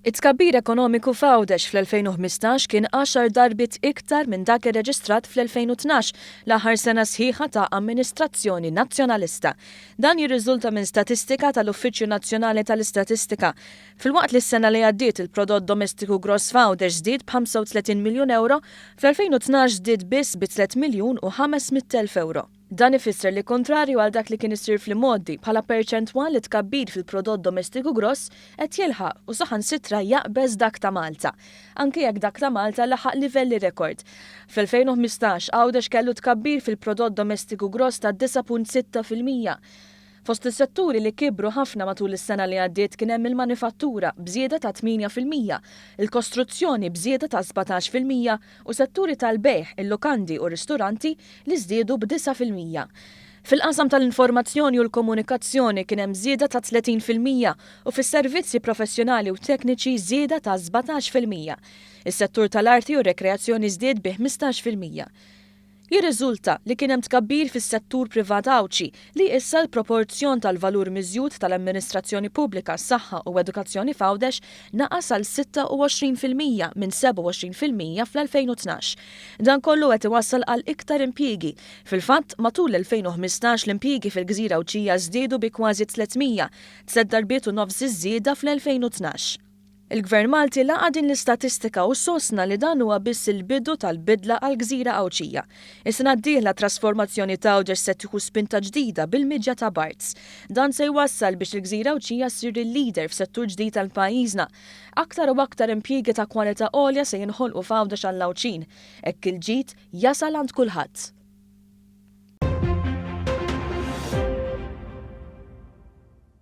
It-tkabbir ekonomiku f'Għawdex fl-2015 kien 10 darbit iktar minn dak irreġistrat fl-2012 l-aħħar sena sħiħa ta' amministrazzjoni nazzjonalista. Dan jirriżulta minn statistika tal-Uffiċċju Nazzjonali tal-Istatistika. Filwaqt li s-sena li għaddiet il-prodott domestiku gross f'Għawdex żdied b'35 miljun euro, fl-2012 żdied biss bi 3 miljun u 500 elf euro. Dan ifisser li kontrarju għal dak li kien isir fl-modi bħala perċentwal li tkabbir fil-prodott domestiku gross qed jilħaq u saħansitra jaqbeż dak ta' Malta. Anke jekk dak ta' Malta laħaq livelli rekord. Fl-2015 Għawdex kellu tkabbir fil-prodott domestiku gross ta' 9.6%. Fost is-setturi li kibru ħafna matul is-sena li għaddiet kien hemm il-manifattura bżieda ta' 8%, il-kostruzzjoni bżieda ta' 17% u setturi tal-bejħ, il-lukandi u ristoranti li żdiedu b'9%. Fil-qasam tal-informazzjoni u l-komunikazzjoni kien hemm żieda ta' 30% u fis-servizzi professjonali u tekniċi żieda ta' 17%. Is-settur tal-arti u rekreazzjoni żdied bi 15%. Jirriżulta li kien hemm tkabbir fis-settur privat awċi li issa l-proporzjon tal-valur miżjud tal-amministrazzjoni pubblika, saħħa u edukazzjoni f'Għawdex naqas għal 26% minn 27% fl-2012. Dan kollu qed iwassal għal iktar impjiegi. Fil-fatt, matul l-2015 l-impjiegi fil-Gżira Awċija żdiedu bi kważi 300, 3 darbiet u nofs iż-żieda fl-2012. Il-Gvern Malti laqa din l-istatistika u sostna li dan huwa biss il-bidu tal-bidla għal Gżira Awċija. Is-sena d-dieħla trasformazzjoni ta' Għawdex se tieħu spinta ġdida bil-miġja ta' Barts. Dan se jwassal biex il-Gżira Awċija ssir il-lider f'settur ġdid tal-pajjiżna. Aktar u aktar impjiegi ta' kwalità għolja se jinħolqu f'Għawdex għall-Awċin. Hekk il-ġid jasal għand kulħadd.